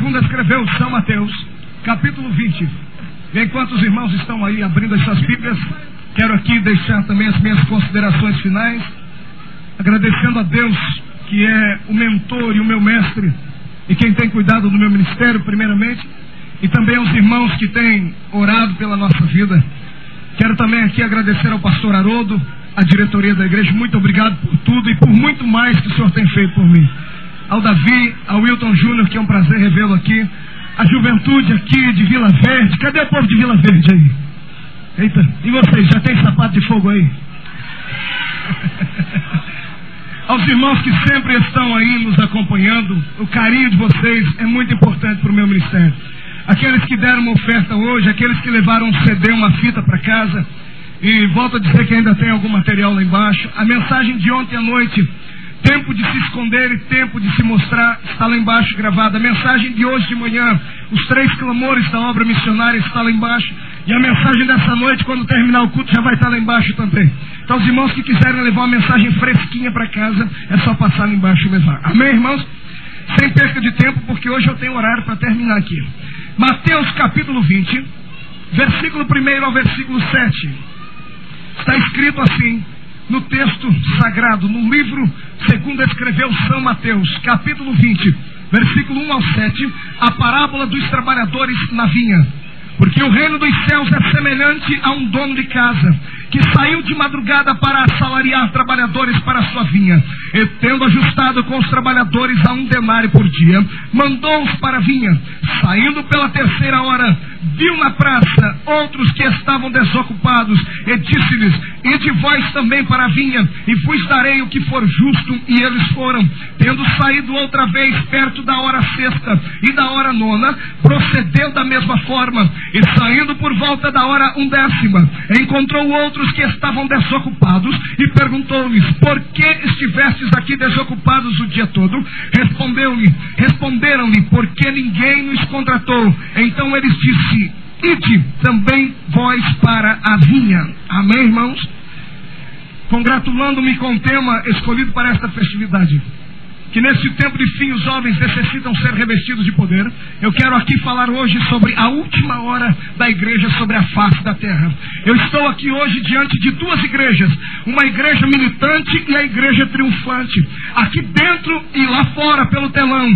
segundo escreveu São Mateus, capítulo 20. Enquanto os irmãos estão aí abrindo as suas Bíblias, quero aqui deixar também as minhas considerações finais, agradecendo a Deus, que é o mentor e o meu mestre, e quem tem cuidado do meu ministério, primeiramente, e também aos irmãos que têm orado pela nossa vida. Quero também aqui agradecer ao pastor Haroldo, a diretoria da igreja. Muito obrigado por tudo e por muito mais que o senhor tem feito por mim. Ao Davi, ao Wilton Júnior, que é um prazer revê-lo aqui. A juventude aqui de Vila Verde. Cadê o povo de Vila Verde aí? Eita, e vocês, já tem sapato de fogo aí? Aos irmãos que sempre estão aí nos acompanhando, o carinho de vocês é muito importante para o meu ministério. Aqueles que deram uma oferta hoje, aqueles que levaram um CD, uma fita para casa, e volto a dizer que ainda tem algum material lá embaixo. A mensagem de ontem à noite, tempo de se esconder e tempo de se mostrar, está lá embaixo gravada. A mensagem de hoje de manhã, os 3 clamores da obra missionária, está lá embaixo. E a mensagem dessa noite, quando terminar o culto, já vai estar lá embaixo também. Então os irmãos que quiserem levar uma mensagem fresquinha para casa, é só passar lá embaixo e levar. Amém, irmãos? Sem perca de tempo, porque hoje eu tenho horário para terminar aqui. Mateus capítulo 20, versículo 1 ao versículo 7. Está escrito assim, no texto sagrado, no livro segundo escreveu São Mateus, capítulo 20, versículo 1 ao 7, a parábola dos trabalhadores na vinha. Porque o reino dos céus é semelhante a um dono de casa, que saiu de madrugada para assalariar trabalhadores para a sua vinha. E tendo ajustado com os trabalhadores a 1 denário por dia, mandou-os para a vinha. Saindo pela 3ª hora, viu na praça outros que estavam desocupados, e disse-lhes: ide vós também para a vinha, e vos darei o que for justo. E eles foram. Tendo saído outra vez perto da hora 6ª e da hora 9ª, procedeu da mesma forma. E saindo por volta da hora 1/10, encontrou outros que estavam desocupados, e perguntou-lhes: por que estivestes aqui desocupados o dia todo? Responderam-lhe: porque ninguém nos contratou. Então eles disse: ide também vós para a vinha. Amém, irmãos? Congratulando-me com o tema escolhido para esta festividade, que neste tempo de fim os jovens necessitam ser revestidos de poder. Eu quero aqui falar hoje sobre a última hora da igreja sobre a face da terra. Eu estou aqui hoje diante de 2 igrejas, uma igreja militante e a igreja triunfante, aqui dentro e lá fora pelo telão,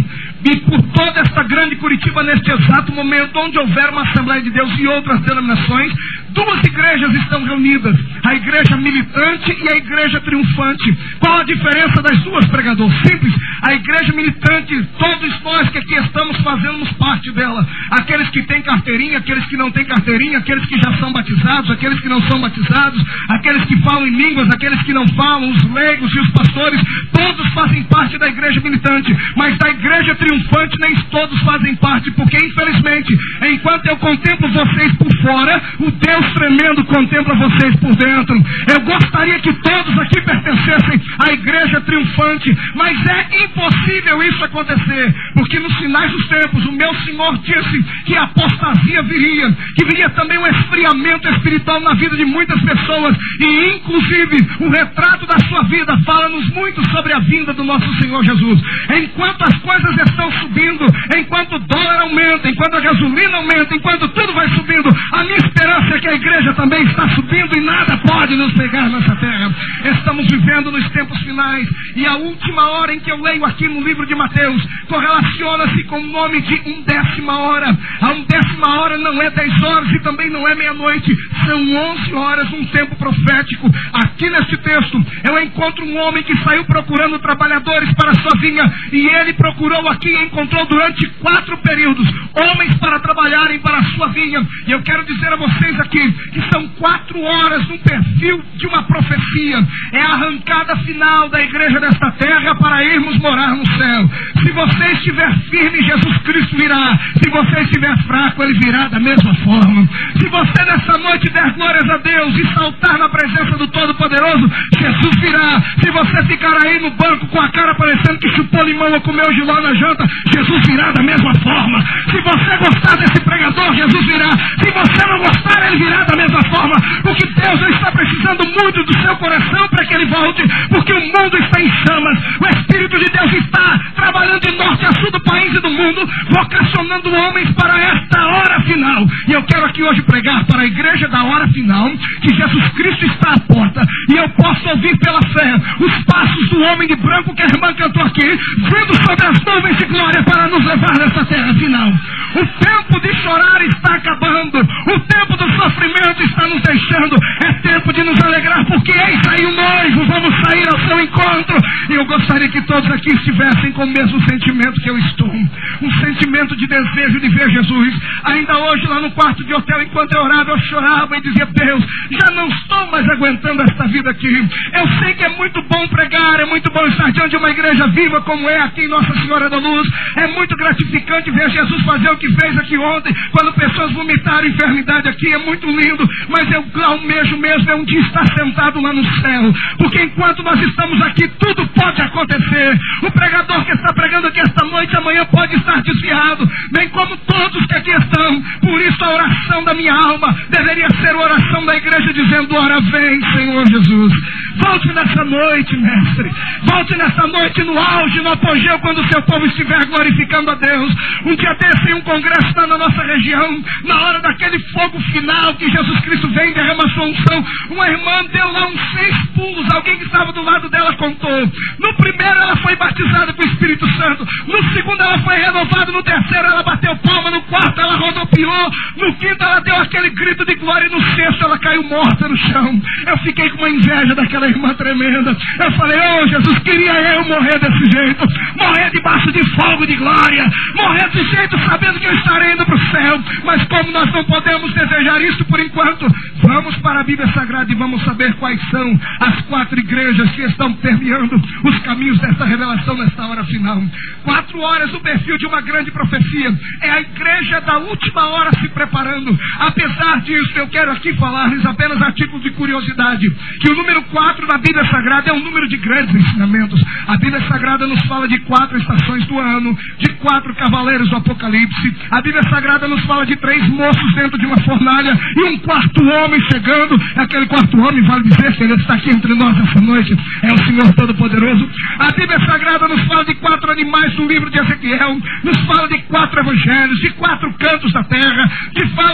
e por toda esta grande Curitiba neste exato momento, onde houver uma Assembleia de Deus e outras denominações, 2 igrejas estão reunidas, a igreja militante e a igreja triunfante. Qual a diferença das duas, pregador? Simples. A igreja militante, todos nós que aqui estamos fazemos parte dela. Aqueles que têm carteirinha, aqueles que não têm carteirinha, aqueles que já são batizados, aqueles que não são batizados, aqueles que falam em línguas, aqueles que não falam, os leigos e os pastores, todos fazem parte da igreja militante. Mas da igreja triunfante nem todos fazem parte, porque infelizmente, enquanto eu contemplo vocês por fora, o Deus tremendo contempla vocês por dentro. Eu gostaria que todos aqui pertencessem à igreja triunfante, mas é impossível isso acontecer, porque nos finais dos tempos o meu Senhor disse que a apostasia viria, que viria também um esfriamento espiritual na vida de muitas pessoas, e inclusive o retrato da sua vida fala-nos muito sobre a vinda do nosso Senhor Jesus. Enquanto as coisas estão subindo, enquanto o dólar aumenta, enquanto a gasolina aumenta, enquanto tudo vai subindo, a minha esperança é que a igreja também está subindo e nada pode nos pegar nessa terra. Estamos vivendo nos tempos finais, e a última hora em que eu leio aqui no livro de Mateus correlaciona-se com o nome de 1/10 hora. A 1/10 hora não é 10 horas e também não é meia-noite, são 11 horas, um tempo profético. Aqui neste texto eu encontro um homem que saiu procurando trabalhadores para a sua vinha, e ele procurou aqui e encontrou durante 4 períodos homens para trabalharem para a sua vinha. E eu quero dizer a vocês aqui que são 4 horas num perfil de uma profecia. É a arrancada final da igreja desta terra para irmos morar no céu. Se você estiver firme, Jesus Cristo virá. Se você estiver fraco, Ele virá da mesma forma. Se você nessa noite der glórias a Deus e saltar na presença do Todo-Poderoso, Jesus virá. Se você ficar aí no banco com a cara parecendo que chupou limão ou comeu giló na janta, Jesus virá da mesma forma. Se você gostar desse pregador, Jesus virá. Se você não gostar, Ele virá da mesma forma. Porque Deus não está precisando muito do seu coração para que Ele volte, porque o mundo está em chamas. O Espírito de Deus está trabalhando espalhando de norte a sul do país e do mundo, vocacionando homens para esta hora final. E eu quero aqui hoje pregar para a igreja da hora final, que Jesus Cristo está à porta, e eu posso ouvir pela fé os passos do homem de branco que a irmã cantou aqui, vindo sobre as nuvens de glória para nos levar nessa terra final. O tempo de chorar está acabando, o tempo do sofrimento está nos deixando, é tempo de nos alegrar, porque eis aí o noivo, vamos sair ao seu encontro. E eu gostaria que todos aqui estivessem com o mesmo sentimento que eu estou, um sentimento de desejo de ver Jesus. Ainda hoje lá no quarto de hotel, enquanto eu orava, eu chorava e dizia: Deus, já não estou mais aguentando esta vida aqui. Eu sei que é muito bom pregar, é muito bom estar diante de uma igreja viva como é aqui em Nossa Senhora da Luz, é muito gratificante ver Jesus fazer o que fez aqui ontem, quando pessoas vomitaram enfermidade aqui, é muito lindo, mas eu almejo mesmo é um dia estar sentado lá no céu, porque enquanto nós estamos aqui, tudo pode acontecer. O pregador que está pregando aqui esta noite, amanhã pode estar desviado, bem como todos que aqui estão. Por isso a oração da minha alma deveria ser a oração da igreja, dizendo: ora vem, Senhor Jesus. Volte nessa noite, mestre. Volte nessa noite no auge, no apogeu, quando o seu povo estiver glorificando a Deus. Um dia desse, em um congresso está na nossa região, na hora daquele fogo final que Jesus Cristo vem e derrama sua unção, uma irmã deu lá uns 6 pulos. Alguém que estava do lado dela contou. No primeiro ela foi batizada com o Espírito Santo, no segundo ela foi renovada, no terceiro ela bateu palma, no quarto ela rodopiou, no quinto ela deu aquele grito de glória, e no sexto ela caiu morta no chão. Eu fiquei com uma inveja daquela irmã tremenda. Eu falei: oh Jesus, queria eu morrer desse jeito, morrer debaixo de fogo de glória, morrer desse jeito sabendo que eu estarei indo para o céu. Mas como nós não podemos desejar isso por enquanto, vamos para a Bíblia Sagrada e vamos saber quais são as 4 igrejas que estão permeando os caminhos dessa revelação nesta hora final. 4 horas do perfil de uma grande profecia. É a igreja da última hora se preparando. Apesar disso, eu quero aqui falar-lhes apenas a título de curiosidade, que o número 4 na Bíblia Sagrada é um número de grandes ensinamentos. A Bíblia Sagrada nos fala de 4 estações do ano, de 4 cavaleiros do Apocalipse. A Bíblia Sagrada nos fala de 3 moços dentro de uma fornalha e um quarto homem chegando. Aquele quarto homem, vale dizer que ele está aqui entre nós essa noite, é o Senhor Todo-Poderoso. A Bíblia Sagrada nos fala de 4 animais do livro de Ezequiel, nos fala de 4 evangelhos, de 4 cantos da terra,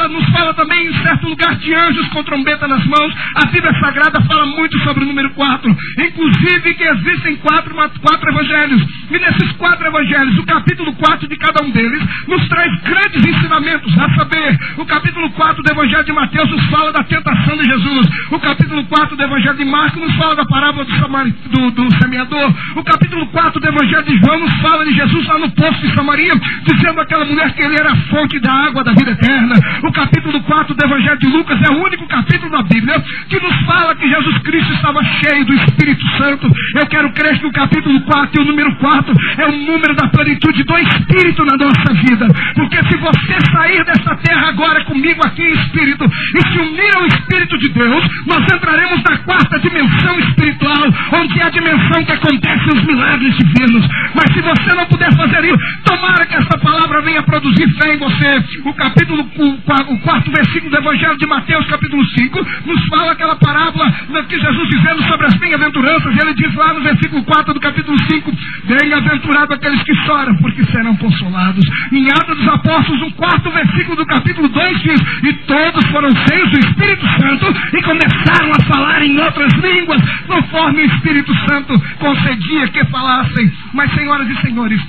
nos fala também em certo lugar de anjos com trombeta nas mãos. A Bíblia Sagrada fala muito sobre o número 4, inclusive que existem 4 evangelhos, e nesses 4 evangelhos, o capítulo 4 de cada um deles nos traz grandes ensinamentos. A saber, o capítulo 4 do evangelho de Mateus nos fala da tentação de Jesus, o capítulo 4 do evangelho de Marcos nos fala da parábola do semeador, o capítulo 4 do evangelho de João nos fala de Jesus lá no poço de Samaria, dizendo àquela mulher que ele era a fonte da água da vida eterna. O capítulo 4 do evangelho de Lucas é o único capítulo da Bíblia que nos fala que Jesus Cristo estava cheio do Espírito Santo. Eu quero crer que o capítulo 4 e o número 4 é o número da plenitude do Espírito na nossa vida, porque se você sair dessa terra agora comigo aqui em Espírito e se unir ao Espírito de Deus, nós entraremos na 4ª dimensão espiritual, onde é a dimensão que acontecem os milagres divinos. Mas se você não puder fazer isso, tomara que essa palavra venha produzir fé em você. O 4º versículo do Evangelho de Mateus, capítulo 5, nos fala aquela parábola que Jesus dizendo sobre as bem-aventuranças. Ele diz lá no versículo 4 do capítulo 5: bem-aventurado aqueles que choram, porque serão consolados. Em Atos dos Apóstolos, no 4º versículo do capítulo 2 diz: e todos foram cheios do Espírito Santo e começaram a falar em outras línguas, conforme o Espírito Santo concedia que falassem. Mas, senhoras e senhores,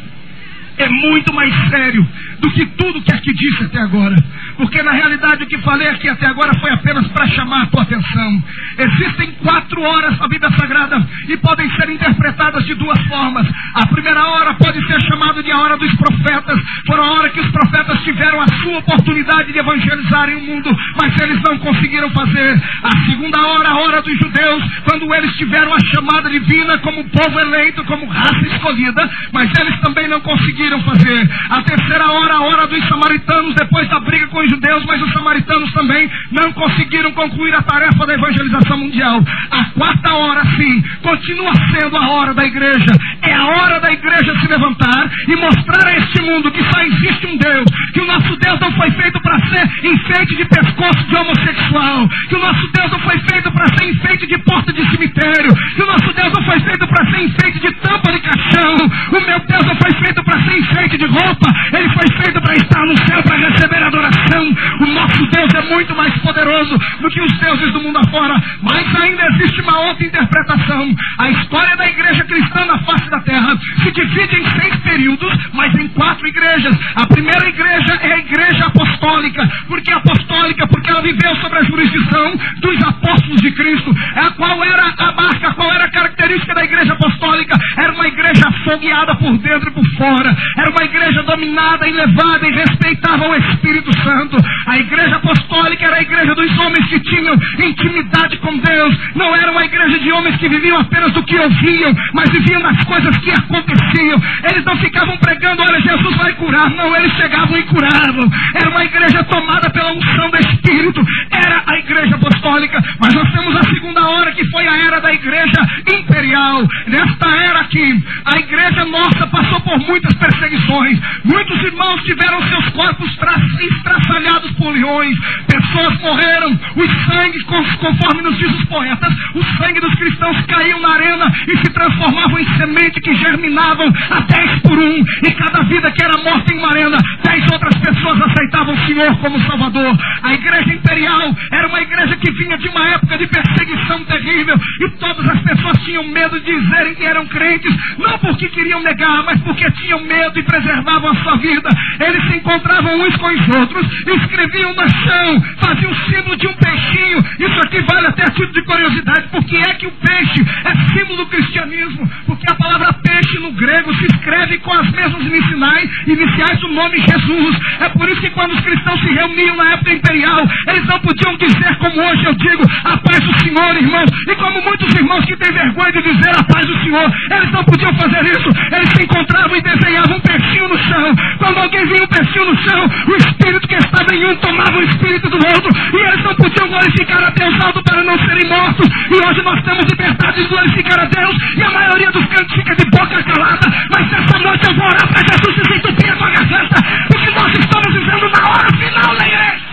é muito mais sério do que tudo que aqui disse até agora, porque na realidade o que falei aqui até agora foi apenas para chamar a tua atenção. Existem 4 horas na Bíblia Sagrada e podem ser interpretadas de 2 formas. A primeira hora pode ser chamada de a hora dos profetas. Foi a hora que os profetas tiveram a sua oportunidade de evangelizarem o mundo, mas eles não conseguiram fazer. A segunda hora, a hora dos judeus, quando eles tiveram a chamada divina como povo eleito, como raça escolhida, mas eles também não conseguiram fazer. A terceira hora, a hora dos samaritanos, depois da briga com os judeus, mas os samaritanos também não conseguiram concluir a tarefa da evangelização mundial. A 4ª hora, sim, continua sendo a hora da igreja. É a hora da igreja se levantar e mostrar a este mundo que só existe um Deus, que o nosso Deus não foi feito para ser enfeite de pescoço de homossexual, que o nosso Deus não foi feito para ser enfeite de porta de cemitério, que o nosso Deus não foi feito para ser enfeite de tampa de caixão. O meu Deus não foi feito para ser enfeite de roupa, ele foi feito para estar no céu, para receber adoração. O nosso Deus é muito mais poderoso do que os deuses do mundo afora. Mas ainda existe uma outra interpretação. A história da igreja cristã na face da terra se divide em 6 períodos, mas em 4 igrejas. A primeira igreja é a igreja apostólica. Por que apostólica? Porque ela viveu sob a jurisdição dos apóstolos de Cristo. Qual era a marca, qual era a característica da igreja apostólica? Era uma igreja afogueada por dentro e por fora. Era uma igreja dominada e levada e respeitava o Espírito Santo. A igreja apostólica era a igreja dos homens que tinham intimidade com Deus. Não era uma igreja de homens que viviam apenas do que ouviam, mas viviam das coisas que aconteciam. Eles não ficavam pregando, olha, Jesus vai curar. Não, eles chegavam e curavam. Era uma igreja tomada pela unção do Espírito. Era a igreja apostólica. Mas nós temos a segunda hora, que foi a era da igreja imperial. Nesta era aqui, a igreja nossa passou por muitas perseguições. Muitos irmãos tiveram seus corpos estraçalhados por leões. Pessoas morreram. Os sangues, conforme nos diz os poetas, o sangue dos cristãos caiu na arena e se transformavam em semente que germinavam a 10 por 1. E cada vida que era morta em uma arena, 10 outras pessoas aceitavam o Senhor como Salvador. A igreja imperial era uma igreja que vinha de uma época de perseguição terrível, e todas as pessoas tinham medo de dizerem que eram crentes, não porque queriam negar, mas porque tinham medo e preservavam a sua vida. Eles se encontravam uns com os outros, escreviam no chão, faziam o símbolo de um peixinho. Isso aqui vale até a título de curiosidade. Porque é que o peixe é símbolo do cristianismo? Porque a palavra peixe no grego se escreve com as mesmas iniciais do nome Jesus. É por isso que quando os cristãos se reuniam na época imperial, eles não podiam dizer como hoje eu digo, a paz do Senhor, irmãos. E como muitos irmãos que têm vergonha de dizer a paz do Senhor, eles não podiam fazer isso. Eles se encontravam e desenhavam um peixinho no chão. Quando alguém via um peixinho no chão, o espírito que estava em um tomava o espírito do outro, e eles não podiam glorificar a Deus alto para não serem mortos. E hoje nós temos liberdade de glorificar a Deus, e a maioria dos crentes fica de boca calada. Mas essa noite eu vou orar para Jesus se desentupir a tua garganta, porque nós estamos vivendo na hora final da igreja.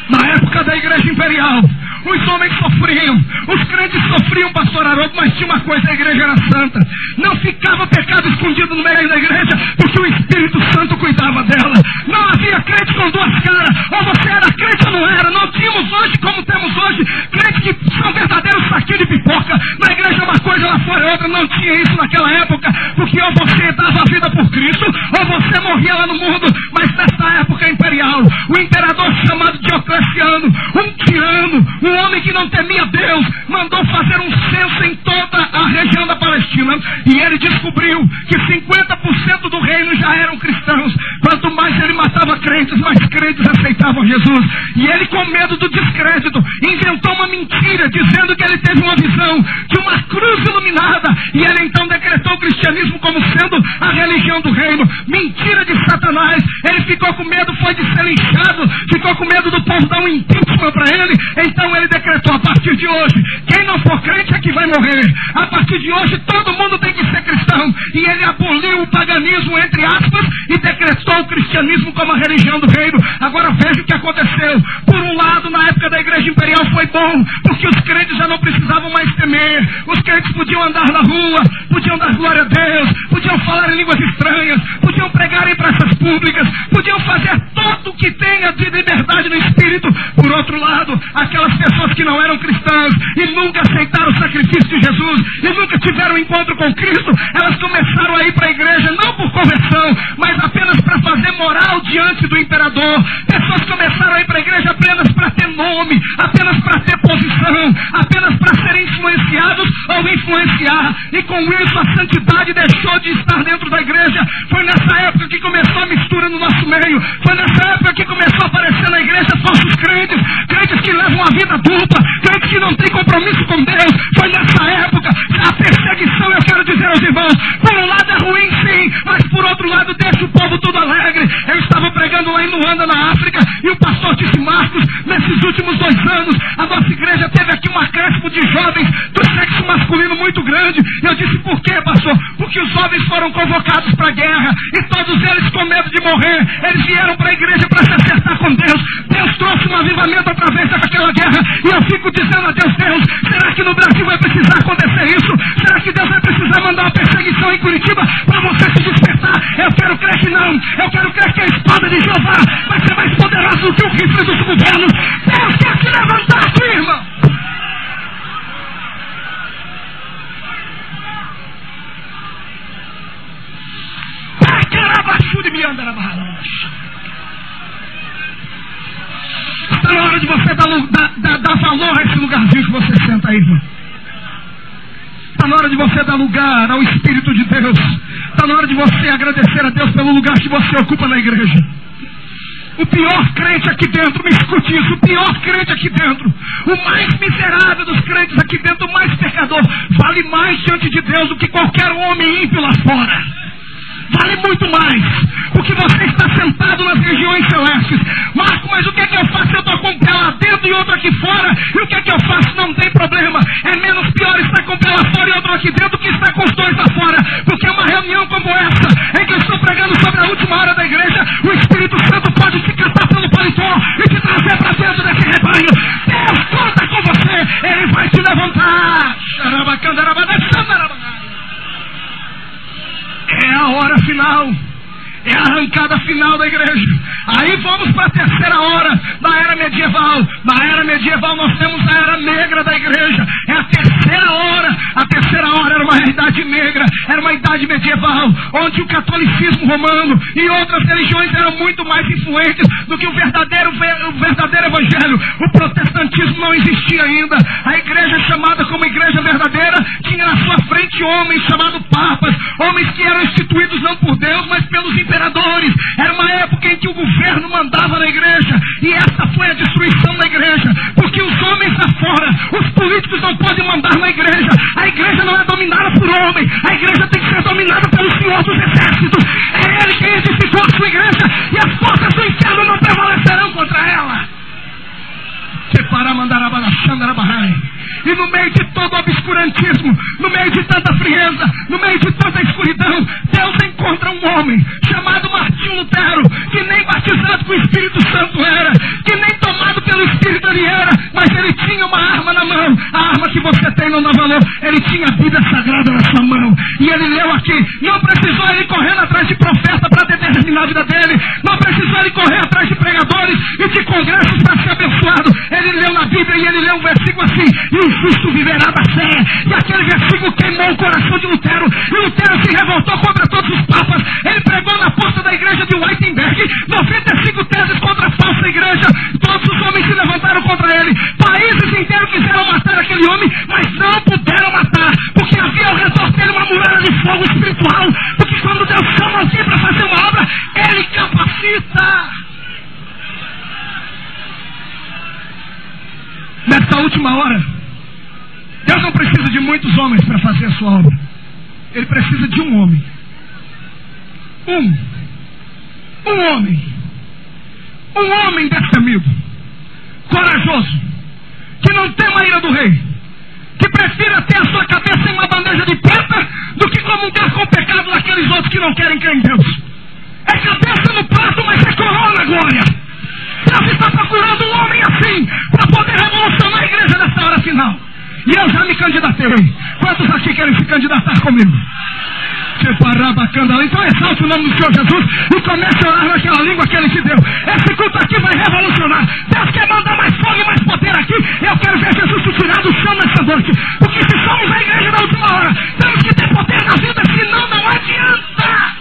Na época da igreja imperial, os homens sofriam, os crentes sofriam, pastor Haroldo, mas tinha uma coisa: a igreja era santa. Não ficava pecado escondido no meio da igreja, porque o Espírito Santo cuidava dela. Não havia crente com duas caras, ou você era crente ou não era. Não tínhamos hoje, como temos hoje, crentes que são verdadeiros saquinhos de pipoca. Na igreja uma coisa, lá fora outra. Não tinha isso naquela época, porque ou você dava a vida por Cristo, ou você morria lá no mundo. Mas nessa época imperial, o imperador chamado Diocleciano, um tirano, um homem que não temia Deus, mandou fazer um censo em toda a região da Palestina, e ele descobriu que 50% do reino já eram cristãos. Quanto mais ele matava crentes, mais crentes aceitavam Jesus. E ele, com medo do descrédito, inventou uma mentira, dizendo que ele teve uma visão de uma cruz iluminada, e ele então decretou o cristianismo como sendo a religião do reino. Mentira de Satanás. Ele ficou com medo, foi de ser linchado, ficou com medo do povo dar um impeachment para ele. Então ele decretou: a partir de hoje, quem não for crente é que vai morrer. A partir de hoje todo mundo tem que ser cristão. E ele aboliu o paganismo, entre aspas, e decretou o cristianismo como a religião do reino. Agora veja o que aconteceu. Por um lado, na época da igreja imperial foi bom, porque os crentes já não precisavam mais temer. Os crentes podiam andar na rua, podiam dar glória a Deus, podiam falar em línguas estranhas, podiam pregar em praças públicas, podiam fazer tudo o que tenha de liberdade no espírito. Por outro lado, aquelas pessoas que não eram cristãs e nunca aceitaram o sacrifício de Jesus e nunca tiveram um encontro com Cristo, elas começaram a ir para a igreja não por conversão, mas apenas para fazer moral diante do imperador. Pessoas começaram a ir para a igreja apenas para ter nome, apenas para ter posição, apenas para serem influenciados ou influenciar. E com isso a santidade deixou de estar dentro da igreja. Foi nessa época que começou a mistura no nosso meio. Foi nessa época que começou a aparecer na igreja falsos crentes, crentes que levam a vida dupla, crentes que não têm compromisso com Deus. Foi nessa época. A perseguição, eu quero dizer aos irmãos, por um lado é ruim sim, mas por outro lado deixa o povo tudo alegre. Eu estava pregando lá em Luanda, na África, e o pastor disse: Marcos, nesses últimos 2 anos a nossa igreja teve aqui um acréscimo de jovens do sexo masculino muito grande. Eu disse, por quê, pastor? Porque os jovens foram convocados para a guerra, e todos eles com medo de morrer, eles vieram para a igreja para se acertar com Deus. Deus trouxe um avivamento através daquela guerra, e eu fico dizendo a Deus, será que no Brasil vai precisar acontecer isso? Será que Deus vai precisar mandar uma perseguição em Curitiba para você se despertar? Eu quero crer que não. Eu quero crer que a espada de Jeová vai ser mais poderosa do que o rifle dos governos. Deus quer se levantar, tua irmã. Está na hora de você dar valor a esse lugarzinho que você senta aí, irmão. Está na hora de você dar lugar ao Espírito de Deus. Está na hora de você agradecer a Deus pelo lugar que você ocupa na igreja. O pior crente aqui dentro, me escute isso, o pior crente aqui dentro, o mais miserável dos crentes aqui dentro, o mais pecador, vale mais diante de Deus do que qualquer homem ímpio lá fora. Vale muito mais, porque você está sentado nas regiões celestes. Marco, mas o que é que eu faço? Eu estou com um pé lá dentro e outro aqui fora. E o que é que eu faço? Não tem problema. É menos pior estar com um pé lá fora e outro aqui dentro que estar com os dois lá fora. Porque uma reunião como essa, em que eu estou pregando sobre a última hora da igreja, o Espírito Santo pode te catar pelo paletó e te trazer para dentro desse rebanho. Deus conta com você, Ele vai te levantar. É a hora final, é a arrancada final da igreja. Aí vamos para a terceira hora da era medieval. Na era medieval nós temos a era negra da igreja. É a terceira hora. A terceira hora era uma idade negra, era uma idade medieval, onde o catolicismo romano e outras religiões eram muito mais influentes do que o verdadeiro evangelho. O protestantismo não existia ainda. A igreja chamada como igreja verdadeira tinha na sua frente homens chamados papas, homens que eram instituídos não por Deus, mas pelos imperadores. Era uma época em que o governo mandava na igreja, e essa foi a destruição da igreja, porque os homens lá fora, os políticos não podem mandar na igreja. A igreja não é dominada por homem, a igreja tem que ser dominada pelo Senhor dos Exércitos. É Ele quem edificou a sua igreja, e as forças do inferno não prevalecerão contra ela. E no meio de todo o obscurantismo, no meio de tanta frieza, no meio de tanta escuridão, Deus encontra um homem chamado Martinho Lutero, que nem batizado com o Espírito Santo era, que nem tomado pelo Espírito ele era, mas ele tinha uma arma na mão. A arma que você tem não dá valor. Ele tinha a Bíblia Sagrada na sua mão, e ele leu aqui. Não precisou ele correndo atrás de profeta para determinar a vida dele, não precisou ele correr atrás de pregadores e de congressos para ser abençoado. Ele leu na Bíblia e ele leu um versículo assim: e o justo viverá da fé. E aquele versículo queimou o coração de Lutero, e Lutero se revoltou contra todos os papas. Ele pregou na porta da igreja de Wittenberg 95 teses contra a falsa igreja. Todos os homens se levantaram contra ele. Países inteiros quiseram matar aquele homem, mas não puderam matar, porque havia ao redor dele uma muralha de fogo espiritual. Porque quando Deus chama alguém para fazer uma obra, Ele capacita. Nessa última hora, Deus não precisa de muitos homens para fazer a sua obra. Ele precisa de um homem. Um homem. Um homem destemido, corajoso, que não tema a ira do rei, que prefira ter a sua cabeça em uma bandeja de prata do que comungar com o pecado daqueles outros que não querem crer em Deus. É cabeça no prato, mas é coroa na glória. Deus está procurando um homem assim, para poder revolucionar a igreja nessa hora final. E eu já me candidatei. Quantos aqui querem se candidatar comigo? Então exalte o nome do Senhor Jesus e comece a orar naquela língua que Ele te deu. Esse culto aqui vai revolucionar. Deus quer mandar mais fogo e mais poder aqui. Eu quero ver Jesus se tirar do chão nessa noite. Porque se somos a igreja da última hora, temos que ter poder na vida, senão não adianta.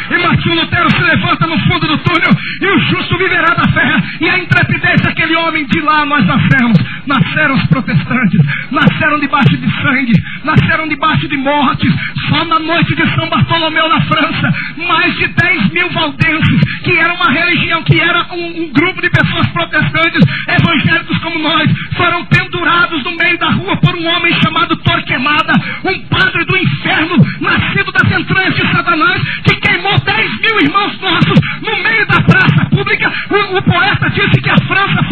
E Martinho Lutero se levanta no fundo do túnel, e o justo viverá da fé. E a intrepidez daquele homem, de lá nós nascemos. Nasceram os protestantes, nasceram debaixo de sangue, nasceram debaixo de mortes. Só na noite de São Bartolomeu, na França, mais de 10 mil valdenses, que era uma religião, que era um grupo de pessoas protestantes, evangélicos como nós, foram pendurados no meio da rua por um homem chamado Torquemada, um padre do inferno, nascido das entranhas de Satanás, que queimou 10 mil irmãos nossos no meio da praça pública. O poeta disse que a França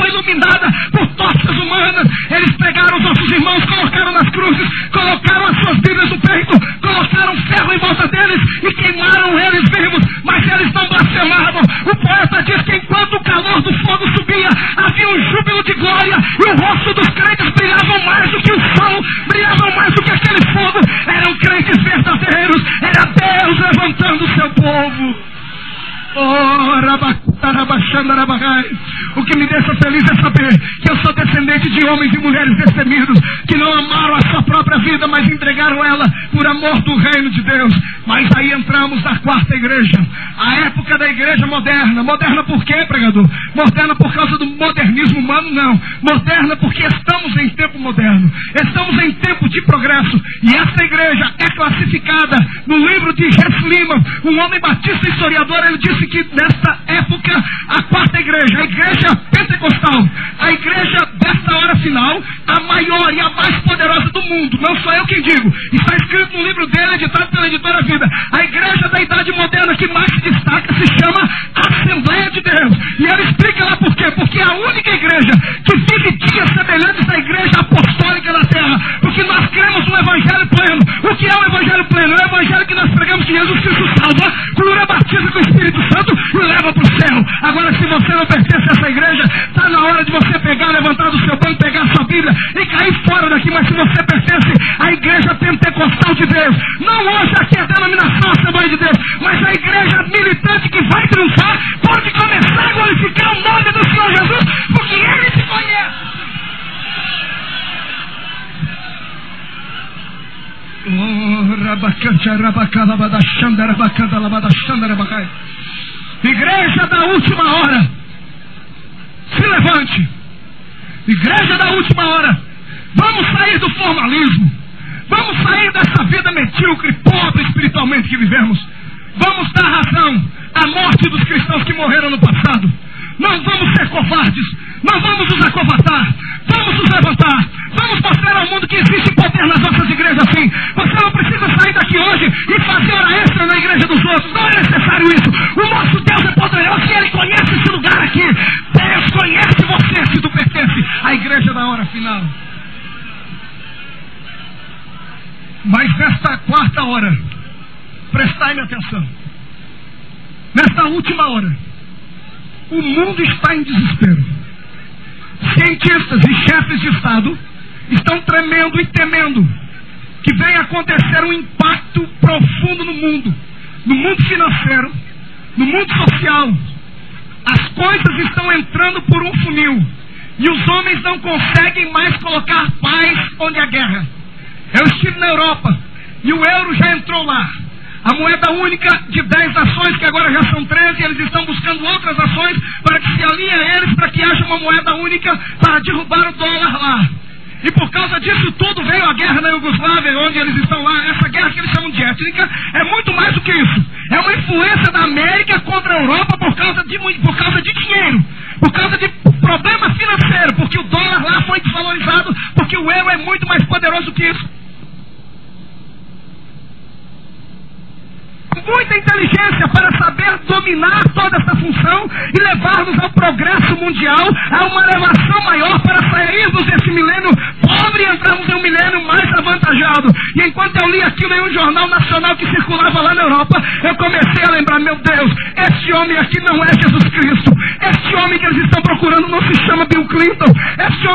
O que me deixa feliz é saber que eu sou descendente de homens e mulheres destemidos, que não amaram a sua própria vida, mas entregaram ela por amor do reino de Deus. Mas aí entramos na quarta igreja, a época da igreja moderna. Moderna por quê, pregador? Moderna por causa do modernismo humano? Não. Moderna porque estamos em tempo moderno, estamos em tempo de progresso. E essa igreja é classificada no livro de Jesse Lima, um homem batista historiador. Ele disse que nesta época, a quarta igreja, a igreja pentecostal, a igreja desta hora final, a maior e a mais poderosa do mundo. Não sou eu quem digo, está escrito no livro dele, editado pela editora Vida. A igreja da idade moderna que mais se destaca se chama Assembleia de Deus. E ele explica lá por quê. Porque é a única igreja que vive dias semelhantes à igreja apostólica da terra. Porque nós cremos no evangelho pleno. O que é o evangelho pleno? É o evangelho que nós pregamos que Jesus Cristo salva, cura, batiza com o Espírito Santo e leva para o céu. Agora, se você não pertence a essa igreja, está na hora de você pegar, levantar do seu banco, pegar a sua Bíblia e cair fora daqui. Mas se você pertence à igreja pentecostal de Deus, não hoje aqui é a denominação Assembleia de Deus, mas a igreja militante que vai triunfar, pode começar a glorificar o nome do Senhor Jesus, porque Ele te conhece. Igreja da última hora, se levante. Igreja da última hora, vamos sair do formalismo, vamos sair dessa vida medíocre, pobre espiritualmente que vivemos. Vamos dar razão à morte dos cristãos que morreram no passado. Não vamos ser covardes, não vamos nos acovardar, vamos nos levantar, vamos mostrar ao mundo que existe poder nas nossas igrejas sim. Você não precisa sair daqui hoje e fazer hora extra na igreja dos outros, não é necessário isso. O nosso Deus é poderoso e Ele conhece esse lugar aqui. Deus conhece você se tu pertence à igreja da hora final. Mas nesta quarta hora, prestai-me atenção, nesta última hora, o mundo está em desespero. Cientistas e chefes de Estado estão tremendo e temendo que venha acontecer um impacto profundo no mundo financeiro, no mundo social. As coisas estão entrando por um funil e os homens não conseguem mais colocar paz onde há guerra. Eu estive na Europa e o euro já entrou lá. A moeda única de 10 nações, que agora já são 13, eles estão buscando outras nações para que se alinhem a eles, para que haja uma moeda única para derrubar o dólar lá. E por causa disso tudo veio a guerra na Iugoslávia, onde eles estão lá. Essa guerra que eles chamam de étnica é muito mais do que isso. É uma influência da América contra a Europa por causa de dinheiro, por causa de problema financeiro, porque o dólar lá foi desvalorizado, porque o euro é muito mais poderoso que isso. Muita inteligência para saber dominar toda essa função e levar-nos ao progresso mundial, a uma elevação maior para sairmos desse milênio pobre e entrarmos em um milênio mais avantajado. E enquanto eu li aquilo em um jornal nacional que circulava lá na Europa, eu comecei a lembrar, meu Deus, este homem aqui não é Jesus Cristo. Este homem que eles estão procurando não se chama Bill Clinton. Este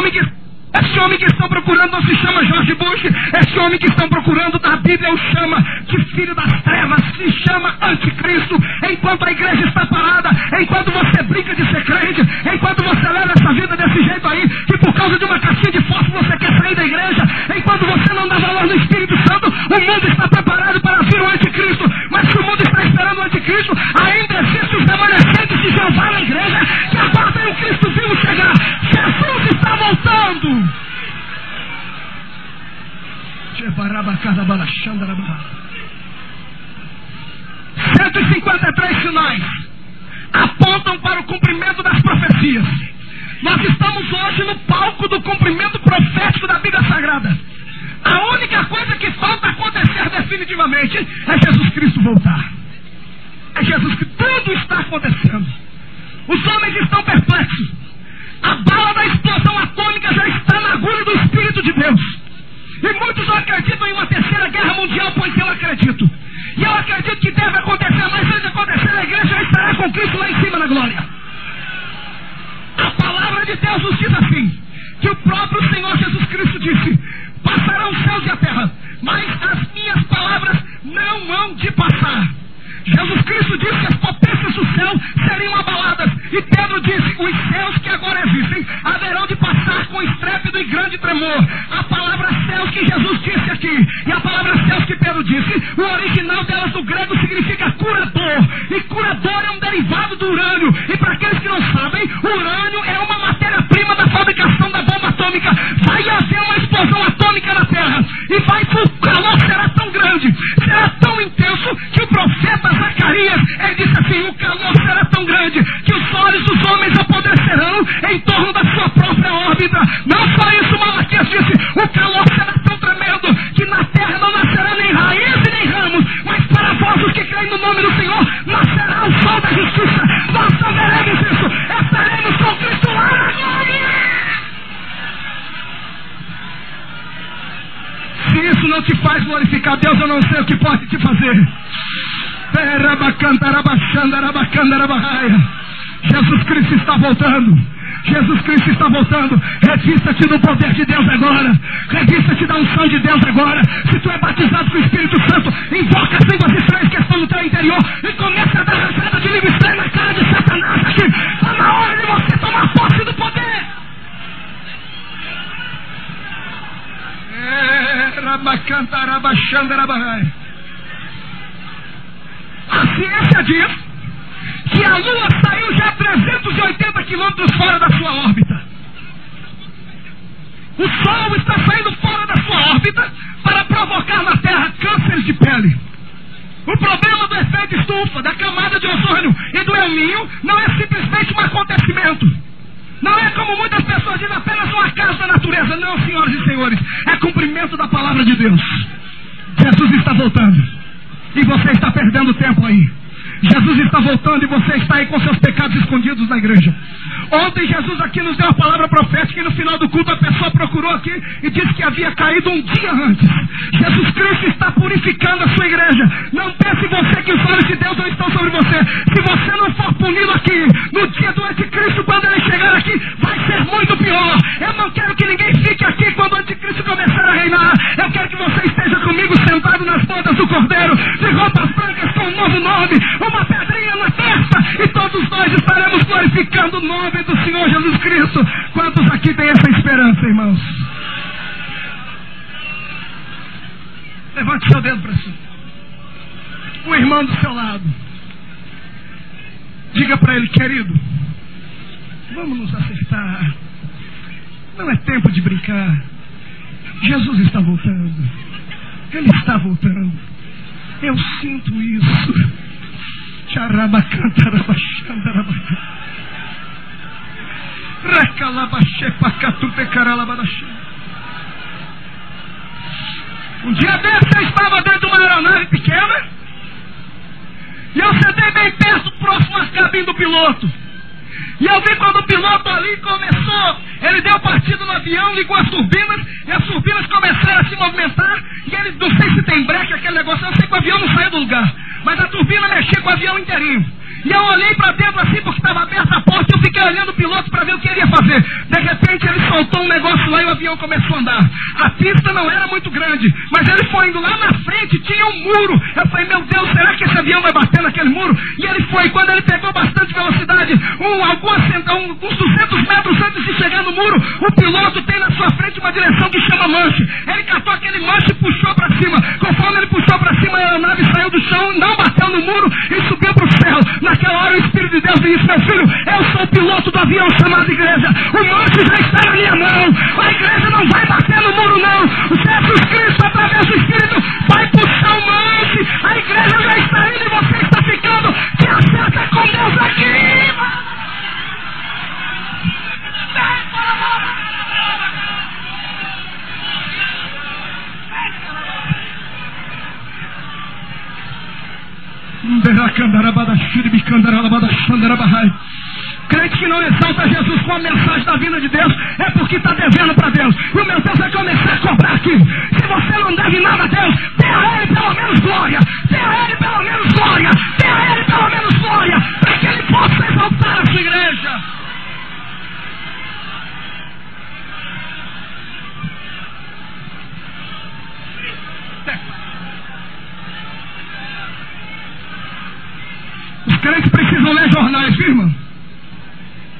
homem que estão procurando não se chama George Bush. Este homem que estão procurando na Bíblia o chama de filho das trevas, se chama anticristo. Enquanto a igreja está parada, enquanto você brinca de ser crente, enquanto você leva essa vida desse jeito aí, que por causa de uma caixinha de fósforo você quer sair da igreja, enquanto você não dá valor no Espírito Santo, o mundo está preparado para vir o anticristo. Mas se o mundo está esperando o anticristo, ainda existem os remanescentes de Jeová na igreja que aguardam o Cristo vivo chegar. Jesus está voltando. 153 sinais apontam para o cumprimento das profecias. Nós estamos hoje no palco do cumprimento profético da Bíblia Sagrada. A única coisa que falta acontecer definitivamente é Jesus Cristo voltar. É Jesus Cristo. Tudo está acontecendo. Os homens estão perplexos. A bala da explosão atômica já está na agulha do Espírito de Deus. E muitos não acreditam em uma terceira guerra mundial, pois eu acredito. E eu acredito que deve acontecer, mas antes de acontecer, a igreja já estará com Cristo lá em cima na glória. A palavra de Deus nos diz assim, que o próprio Senhor Jesus Cristo disse, passarão os céus e a terra, mas as minhas palavras não hão de passar. Jesus Cristo disse que as potências do céu céu seriam abaladas. E Pedro disse: os céus que agora existem haverão de passar com estrépito e grande tremor. A palavra céus que Jesus disse aqui e a palavra céus que Pedro disse, o original delas do grego significa curador. E curador é um derivado do urânio. E para aqueles que não sabem, o urânio é uma matéria-prima da fabricação da bomba atômica. Vai haver uma explosão atômica na Terra. E o calor será tão grande, será tão intenso, que o profeta Zacarias, ele disse assim: o calor será tão grande que os olhos dos homens apodrecerão em torno da sua própria órbita. Não só isso, Malaquias disse: o calor será tão tremendo que na terra não nascerá nem raiz e nem ramos, mas para vós os que creem no nome do Senhor nascerá o sol da justiça. Nós não veremos isso, estaremos com Cristo lá na glória. Se isso não te faz glorificar Deus, eu não sei o que pode te fazer. Jesus Cristo está voltando. Jesus Cristo está voltando. Revista-te do poder de Deus agora. Revista-te da unção de Deus agora. Se tu é batizado com o Espírito Santo, invoca as línguas estranhas que estão no teu interior e começa a dar rajada de língua estranha na cara de Satanás aqui. Está na hora de você tomar posse do poder. A ciência diz que a Lua saiu já 380 quilômetros fora da sua órbita. O Sol está saindo fora da sua órbita para provocar na Terra cânceres de pele. O problema do efeito estufa, da camada de ozônio e do El Niño não é simplesmente um acontecimento. Não é, como muitas pessoas dizem, apenas um acaso da natureza. Não, senhoras e senhores, é cumprimento da palavra de Deus. Jesus está voltando e você está perdendo tempo aí. Jesus está voltando e você está aí com seus pecados escondidos na igreja. Ontem Jesus aqui nos deu uma palavra profética e no final do culto a pessoa procurou aqui e disse que havia caído um dia antes. Jesus Cristo está purificando a sua igreja. Não pense você que os olhos de Deus não estão sobre você. Se você não for punido aqui, no dia do anticristo, quando ele chegar aqui, vai ser muito pior. Eu não quero que ninguém fique aqui quando o anticristo começar a reinar. Eu quero que você esteja comigo sentado nas bodas do Cordeiro, de roupas brancas com um novo nome, uma pedrinha na testa, e todos nós estaremos glorificando o nome do Senhor Jesus Cristo. Quantos aqui têm essa esperança, irmãos? Levante seu dedo para cima. O irmão do seu lado, diga para ele: querido, vamos nos acertar. Não é tempo de brincar. Jesus está voltando. Ele está voltando. Eu sinto isso. Um dia desse eu estava dentro de uma aeronave pequena e eu sentei bem perto, próximo à cabine do piloto. E eu vi quando o piloto ali começou, ele deu partida no avião, ligou as turbinas, e as turbinas começaram a se movimentar, e ele, não sei se tem breque, aquele negócio, eu sei que o avião não saiu do lugar, mas a turbina mexia com o avião inteirinho. E eu olhei para dentro assim, porque estava aberta a porta, e eu fiquei olhando o piloto para ver o que ele ia fazer. De repente ele soltou um negócio lá e o avião começou a andar. A pista não era muito grande, mas ele foi indo lá na frente, tinha um muro. Eu falei: meu Deus, será que esse avião vai bater naquele muro? E ele foi. Quando ele pegou bastante velocidade, uns 200 metros antes de chegar no muro, o piloto tem na sua frente uma direção que chama manche. Ele catou aquele manche e puxou para cima. Conforme ele puxou para cima, a aeronave saiu do chão, não bateu no muro e subiu para o céu. Naquela hora o Espírito de Deus disse: meu filho, eu sou o piloto do avião chamado igreja. O manche já está na minha mão. A igreja não vai bater no muro, não. Jesus Cristo, através do Espírito, vai puxar o manche. A igreja já está indo e você está ficando. Se acerta com Deus aqui. Crente que não exalta Jesus com a mensagem da vinda de Deus é porque está devendo para Deus. E o meu Deus vai começar a cobrar aqui. Se você não deve nada a Deus, dê a Ele pelo menos glória. Dê a Ele pelo menos glória. Dê a Ele pelo menos glória, para que Ele possa exaltar a sua igreja. Os crentes precisam ler jornais, viu, irmão?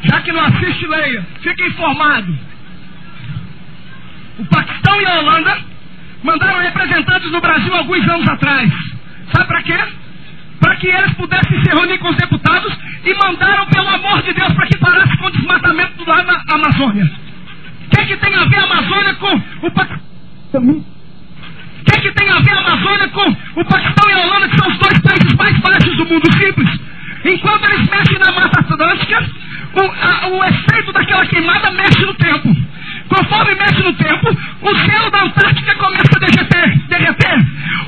Já que não assiste, leia. Fique informado. O Paquistão e a Holanda mandaram representantes do Brasil alguns anos atrás. Sabe para quê? Para que eles pudessem se reunir com os deputados, e mandaram, pelo amor de Deus, para que parasse com o desmatamento lá na Amazônia. O que tem a ver a Amazônia com o Paquistão? O que tem a ver a Amazônia com o Paquistão e a Holanda, que são os dois países mais baixos do mundo? Simples. Enquanto eles mexem na Mata Atlântica, o efeito daquela queimada mexe no tempo. Conforme mexe no tempo, o gelo da Antártica começa a derreter.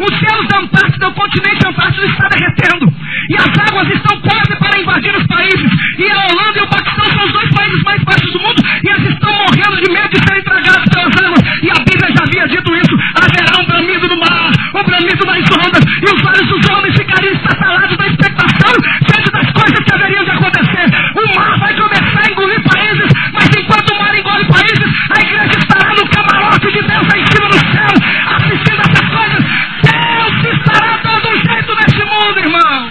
Os gelos da Antártida, o continente Antártico, está derretendo. E as águas estão quase para invadir os países. E a Holanda e o Paquistão são os dois países mais baixos do mundo. E eles estão morrendo de medo de serem tragados pelas águas. E a Bíblia já havia dito isso. Haverá um bramido no mar, um bramido nas ondas. E os olhos dos homens ficariam estatalados da expectação diante das coisas que haveriam de acontecer. O mar vai começar a engolir países. Mas enquanto o mar engole países, a igreja estará no camarote de Deus lá em cima no céu, assistindo essas coisas. Deus estará dando um jeito nesse mundo, irmão.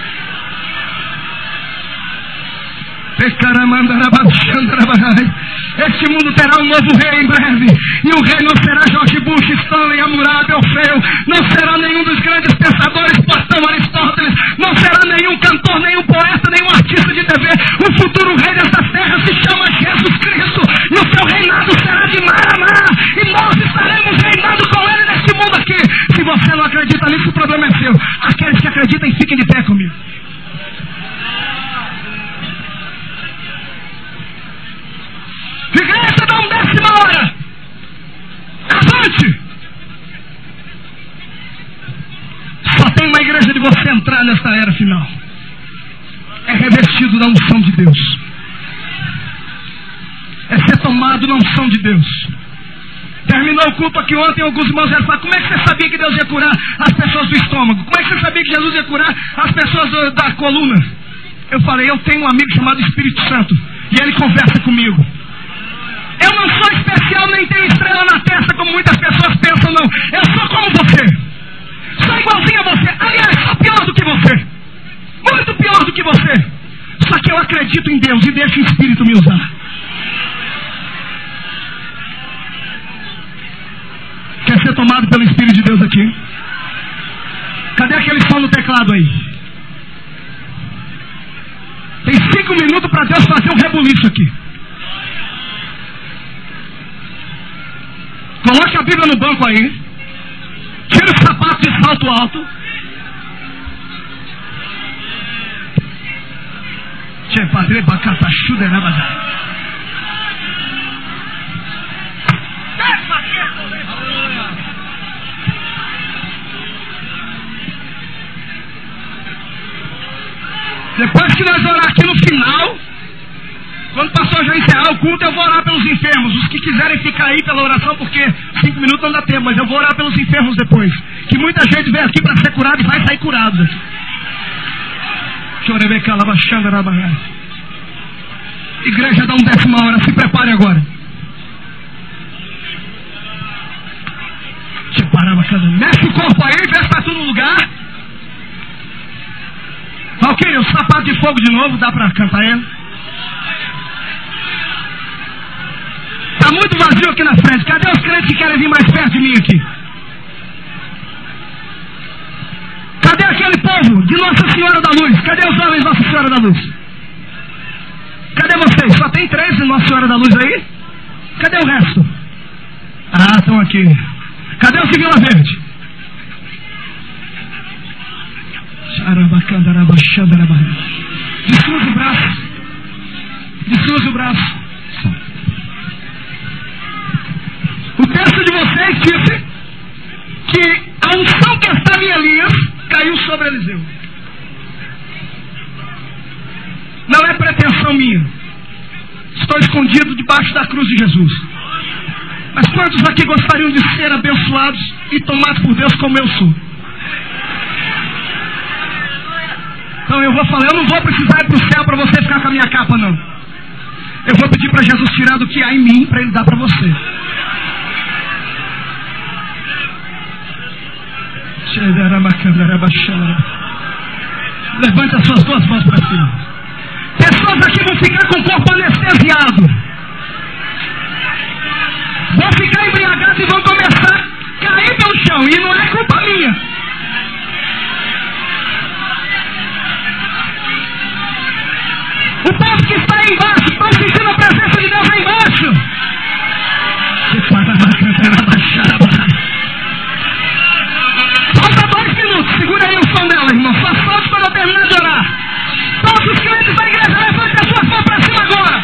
Este mundo terá um novo rei em breve. E o rei não será George Bush, Stanley, Hammurabi, Orfeu. Não será nenhum dos grandes pensadores, Platão, Aristóteles. Não será nenhum cantor, nenhum poeta, nenhum artista de TV. O futuro rei dessa terra se chama Jesus Cristo. E o seu reinado será de Maraná. E nós estaremos reinando com ele neste mundo aqui. Se você não acredita nisso, o problema é seu. Aqueles que acreditam, fiquem de pé comigo. Igreja, dá 10ª hora. Avante. Só tem uma igreja de você entrar nesta era final. É revestido da unção de Deus. É ser tomado na unção de Deus. Terminou o culto aqui ontem, alguns irmãos vieram falar: como é que você sabia que Deus ia curar as pessoas do estômago? Como é que você sabia que Jesus ia curar as pessoas da coluna? Eu falei: eu tenho um amigo chamado Espírito Santo, e ele conversa comigo. Eu não sou especial, nem tenho estrela na testa como muitas pessoas pensam, não. Eu sou como você. Sou igualzinho a você. Aliás, sou pior do que você. Muito pior do que você. Só que eu acredito em Deus e deixo o Espírito me usar. Quer ser tomado pelo Espírito de Deus aqui? Cadê aquele som no teclado aí? Tem 5 minutos para Deus fazer um rebuliço aqui. Coloque a Bíblia no banco aí. Tira o sapato de salto alto. Tchê, padre, bacata, chuderabazá. Depois que nós orar aqui no final, quando passou já encerrar o culto, eu vou orar pelos enfermos. Os que quiserem ficar aí pela oração, porque 5 minutos não dá tempo, mas eu vou orar pelos enfermos depois. Que muita gente vem aqui para ser curado e vai sair curado. Igreja, dá 10ª hora, se prepare agora. Mexe o corpo aí, vê se está tudo no lugar. Ok, o sapato de fogo de novo, dá para cantar ele? Está muito vazio aqui na frente. Cadê os crentes que querem vir mais perto de mim aqui? Cadê aquele povo de Nossa Senhora da Luz? Cadê os homens de Nossa Senhora da Luz? Cadê vocês? Só tem 3 de Nossa Senhora da Luz aí? Cadê o resto? Ah, estão aqui. Cadê os de Vila Verde? Descruza o braço. Descruza o braço. O texto de vocês disse que a unção que estava em Elias caiu sobre Eliseu. Não é pretensão minha. Estou escondido debaixo da cruz de Jesus. Mas quantos aqui gostariam de ser abençoados e tomados por Deus como eu sou? Então eu vou falar: eu não vou precisar ir para o céu para você ficar com a minha capa, não. Eu vou pedir para Jesus tirar do que há em mim para Ele dar para você. Levante as suas duas mãos para cima. Pessoas aqui vão ficar com o corpo anestesiado. Vão ficar embriagados e vão começar a cair pelo chão. E não é culpa minha. O povo que está aí embaixo, estão sentindo a presença de Deus aí embaixo. Falta 2 minutos, segura aí o som dela, irmão. Só solte quando eu terminar de orar. Todos os crentes da igreja, levante as suas mãos para cima agora.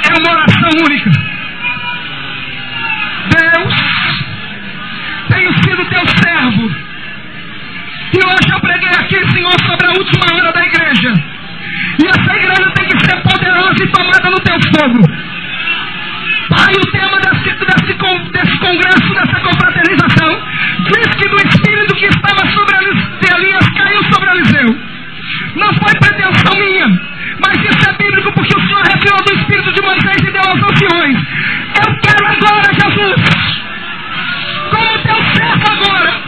É uma oração única. Deus, tenho sido teu servo. E hoje eu preguei aqui, Senhor, sobre a última hora da igreja. E essa igreja tem que ser poderosa e tomada no teu fogo. Pai, o tema desse congresso, dessa confraternização, diz que do Espírito que estava sobre Elias caiu sobre Eliseu. Não foi pretensão minha, mas isso é bíblico, porque o Senhor retirou do Espírito de Moisés e deu aos anciões. Eu quero agora, Jesus, como teu servo agora,